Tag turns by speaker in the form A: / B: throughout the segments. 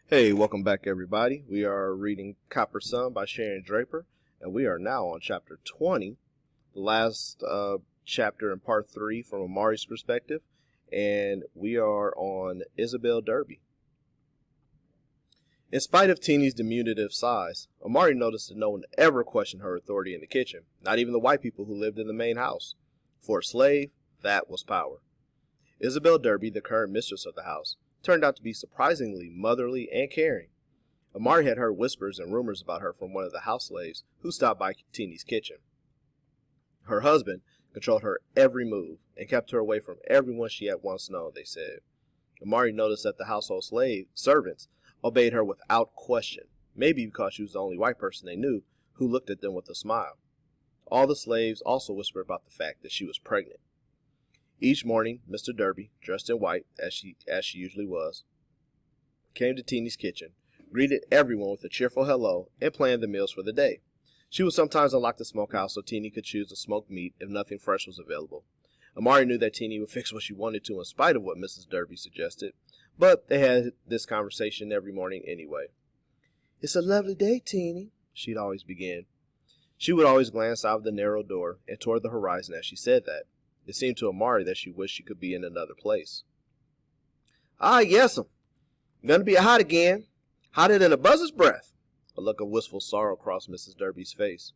A: Hey, welcome back, everybody. We are reading Copper Sun by Sharon Draper, and we are now on chapter 20, the last chapter in part 3 from Amari's perspective, and we are on Isabelle Derby. In spite of Teeny's diminutive size, Amari noticed that no one ever questioned her authority in the kitchen, not even the white people who lived in the main house. For a slave, that was power. Isabelle Derby, the current mistress of the house, turned out to be surprisingly motherly and caring. Amari had heard whispers and rumors about her from one of the house slaves who stopped by Teeny's kitchen. Her husband controlled her every move and kept her away from everyone she had once known, they said. Amari noticed that the household servants obeyed her without question, maybe because she was the only white person they knew who looked at them with a smile. All the slaves also whispered about the fact that she was pregnant. Each morning, Mr. Derby, dressed in white, as she usually was, came to Teeny's kitchen, greeted everyone with a cheerful hello, and planned the meals for the day. She would sometimes unlock the smokehouse so Teeny could choose a smoked meat if nothing fresh was available. Amari knew that Teeny would fix what she wanted to in spite of what Mrs. Derby suggested, but they had this conversation every morning anyway. "It's a lovely day, Teeny," she'd always begin. She would always glance out of the narrow door and toward the horizon as she said that. It seemed to Amari that she wished she could be in another place. "Ah, yes'm. Gonna be hot again. Hotter than a buzzard's breath." A look of wistful sorrow crossed Mrs. Derby's face.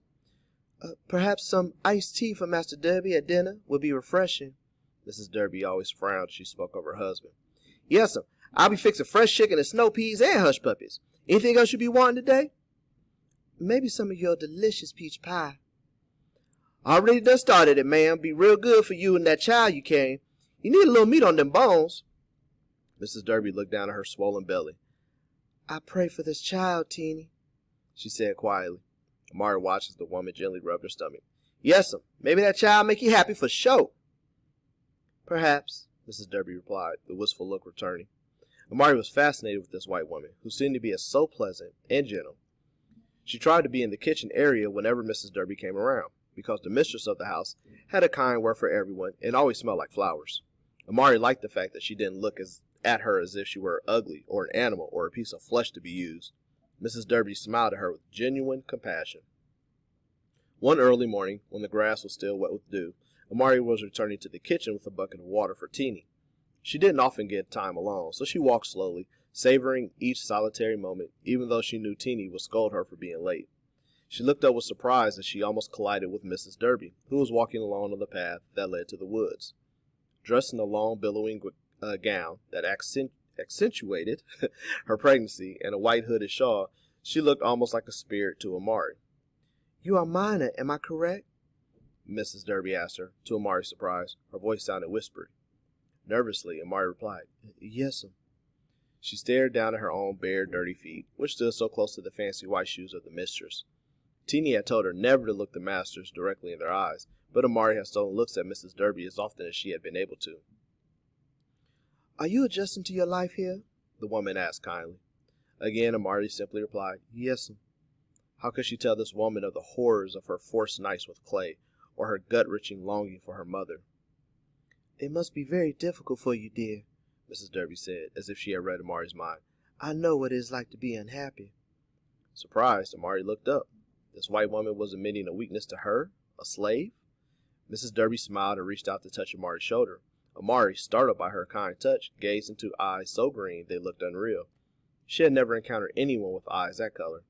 A: Perhaps some iced tea for Master Derby at dinner would be refreshing." Mrs. Derby always frowned as she spoke of her husband. "Yes'm. I'll be fixing fresh chicken and snow peas and hush puppies. Anything else you be wanting today?" "Maybe some of your delicious peach pie." "Already done started it, ma'am. Be real good for you and that child you carrying. You need a little meat on them bones." Mrs. Derby looked down at her swollen belly. "I pray for this child, Teeny," she said quietly. Amari watched as the woman gently rubbed her stomach. "Yes'm. Maybe that child make you happy for sure." "Perhaps," Mrs. Derby replied, the wistful look returning. Amari was fascinated with this white woman, who seemed to be so pleasant and gentle. She tried to be in the kitchen area whenever Mrs. Derby came around, because the mistress of the house had a kind word for everyone and always smelled like flowers. Amari liked the fact that she didn't look at her as if she were ugly or an animal or a piece of flesh to be used. Mrs. Derby smiled at her with genuine compassion. One early morning, when the grass was still wet with dew, Amari was returning to the kitchen with a bucket of water for Teeny. She didn't often get time alone, so she walked slowly, savoring each solitary moment, even though she knew Teeny would scold her for being late. She looked up with surprise as she almost collided with Mrs. Derby, who was walking along on the path that led to the woods. Dressed in a long, billowing gown that accentuated her pregnancy and a white hooded shawl, she looked almost like a spirit to Amari. "You are Mina, am I correct?" Mrs. Derby asked her, to Amari's surprise. Her voice sounded whispery. Nervously, Amari replied, "Yes'm." She stared down at her own bare, dirty feet, which stood so close to the fancy white shoes of the mistress. Teeny had told her never to look the masters directly in their eyes, but Amari had stolen looks at Mrs. Derby as often as she had been able to. "Are you adjusting to your life here?" the woman asked kindly. Again, Amari simply replied, "Yes'm." How could she tell this woman of the horrors of her forced nights with Clay, or her gut-wrenching longing for her mother? "It must be very difficult for you, dear," Mrs. Derby said, as if she had read Amari's mind. "I know what it is like to be unhappy." Surprised, Amari looked up. This white woman was admitting a weakness to her, a slave? Mrs. Derby smiled and reached out to touch Amari's shoulder. Amari, startled by her kind touch, gazed into eyes so green they looked unreal. She had never encountered anyone with eyes that color.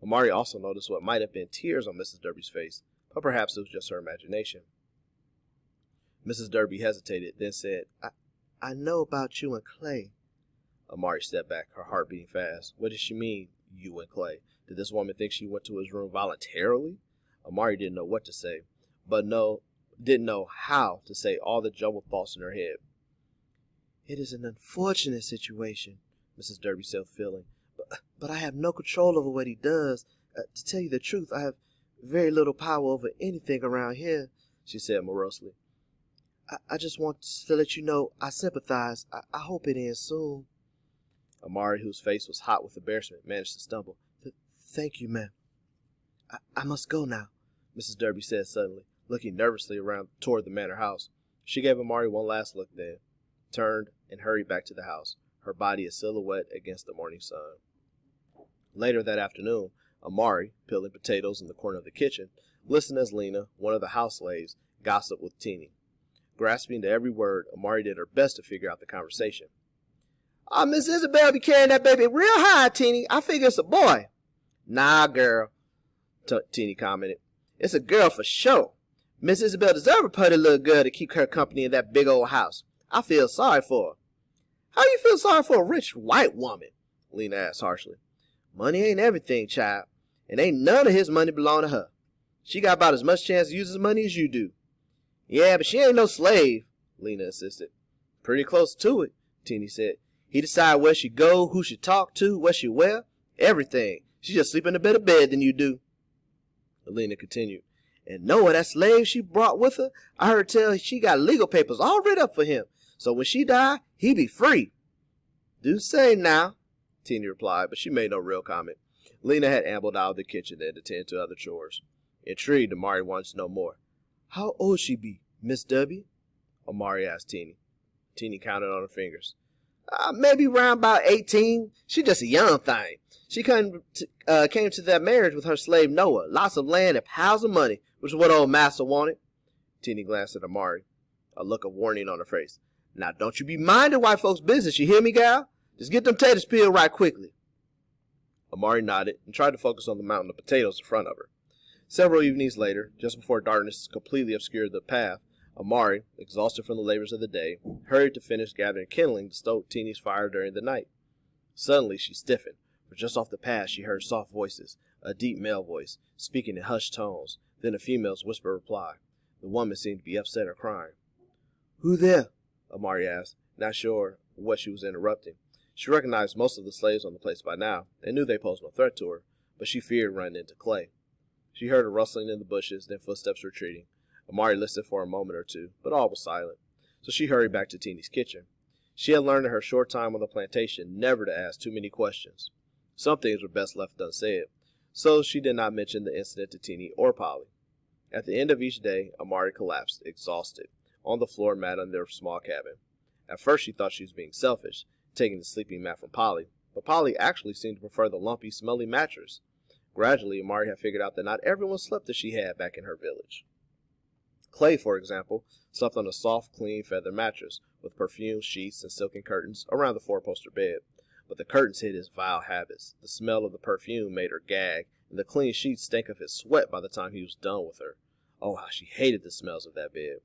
A: Amari also noticed what might have been tears on Mrs. Derby's face, but perhaps it was just her imagination. Mrs. Derby hesitated, then said, I know about you and Clay." Amari stepped back, her heart beating fast. What did she mean, you and Clay? Did this woman think she went to his room voluntarily? Amari didn't know what to say, but didn't know how to say all the jumbled thoughts in her head. "It is an unfortunate situation," Mrs. Derby said with feeling, but I have no control over what he does. To tell you the truth, I have very little power over anything around here," she said morosely. I just want to let you know I sympathize. I hope it ends soon." Amari, whose face was hot with embarrassment, managed to stumble. Thank you, ma'am. I must go now," Mrs. Derby said suddenly, looking nervously around toward the manor house. She gave Amari one last look then, turned, and hurried back to the house. her body a silhouette against the morning sun. Later that afternoon, Amari, peeling potatoes in the corner of the kitchen, listened as Lena, one of the house slaves, gossiped with Teeny. Grasping to every word, Amari did her best to figure out the conversation. Miss Isabelle be carrying that baby real high, Teeny. I figure it's a boy. Nah, girl, Teeny commented. It's a girl for sure. Miss Isabelle deserves a pretty little girl to keep her company in that big old house. I feel sorry for her. How you feel sorry for a rich white woman? Lena asked harshly. Money ain't everything, child, and ain't none of his money belong to her. She got about as much chance to use his money as you do. Yeah, but she ain't no slave, Lena insisted. Pretty close to it, Teeny said. He decide where she go, who she talk to, what she wear, everything. She just sleep in a better bed than you do. Lena continued. And knowing that slave she brought with her, I heard tell she got legal papers all writ up for him. So when she die, he be free. Do say now, Teeny replied, but she made no real comment. Lena had ambled out of the kitchen then to tend to other chores. Intrigued, Amari wanted to know more. How old she be, Miss Derby? Amari asked Teeny. Teeny counted on her fingers. Maybe round about 18. She just a young thing. She came to that marriage with her slave Noah. Lots of land and piles of money, which is what old master wanted. Teeny glanced at Amari, a look of warning on her face. Now don't you be minding white folks' business, you hear me, gal? Just get them taters peeled right quickly. Amari nodded and tried to focus on the mountain of potatoes in front of her. Several evenings later, just before darkness completely obscured the path, Amari, exhausted from the labors of the day, hurried to finish gathering kindling to stoke Teeny's fire during the night. Suddenly she stiffened, for just off the path she heard soft voices, a deep male voice, speaking in hushed tones, then a female's whispered reply. The woman seemed to be upset or crying. Who there? Amari asked, not sure what she was interrupting. She recognized most of the slaves on the place by now, and knew they posed no threat to her, but she feared running into Clay. She heard a rustling in the bushes, then footsteps retreating. Amari listened for a moment or two, but all was silent, so she hurried back to Teeny's kitchen. She had learned in her short time on the plantation never to ask too many questions. Some things were best left unsaid, so she did not mention the incident to Teeny or Polly. At the end of each day, Amari collapsed, exhausted, on the floor mat in their small cabin. At first she thought she was being selfish, taking the sleeping mat from Polly, but Polly actually seemed to prefer the lumpy, smelly mattress. Gradually, Amari had figured out that not everyone slept as she had back in her village. Clay, for example, slept on a soft, clean feather mattress, with perfumed sheets and silken curtains around the four-poster bed. But the curtains hid his vile habits. The smell of the perfume made her gag, and the clean sheets stank of his sweat by the time he was done with her. Oh, how she hated the smells of that bed.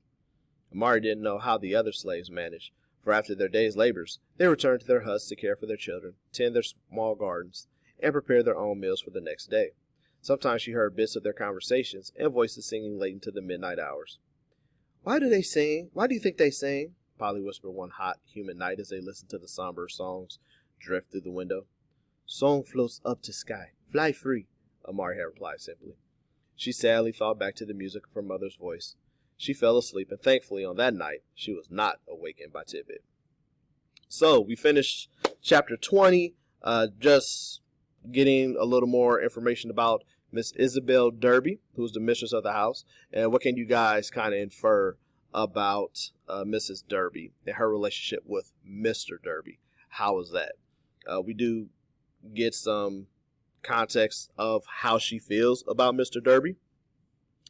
A: Amari didn't know how the other slaves managed, for after their day's labors, they returned to their huts to care for their children, tend their small gardens, and prepare their own meals for the next day. Sometimes she heard bits of their conversations and voices singing late into the midnight hours. Why do they sing? Why do you think they sing? Polly whispered one hot, humid night as they listened to the somber songs drift through the window. Song floats up to sky. Fly free, Amari had replied simply. She sadly thought back to the music of her mother's voice. She fell asleep, and thankfully on that night, she was not awakened by Tidbit. So, we finished chapter 20, just getting a little more information about Miss Isabelle Derby, who's the mistress of the house, and what can you guys kind of infer about Mrs. Derby and her relationship with Mr. Derby? How is that? We do get some context of how she feels about Mr. Derby,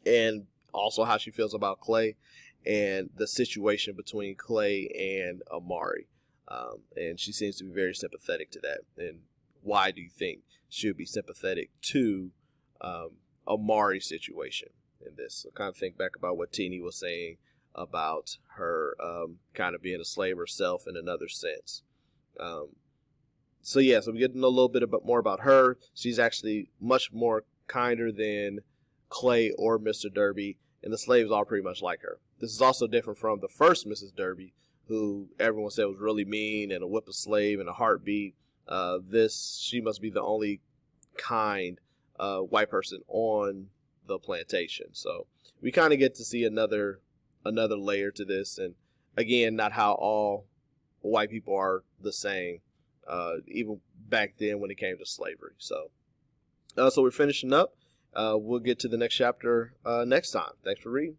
A: and also how she feels about Clay and the situation between Clay and Amari. And she seems to be very sympathetic to that. And why do you think she would be sympathetic to Amari's situation in this? So kind of think back about what Teeny was saying about her kind of being a slave herself in another sense. So we get to know a little bit more about her. She's actually much more kinder than Clay or Mr. Derby, and the slaves all pretty much like her. This is also different from the first Mrs. Derby, who everyone said was really mean and a whip a slave and a heartbeat. She must be the only kind white person on the plantation. So we kind of get to see another layer to this, and again, not how all white people are the same, even back then when it came to slavery. So we're finishing up. We'll get to the next chapter next time. Thanks for reading.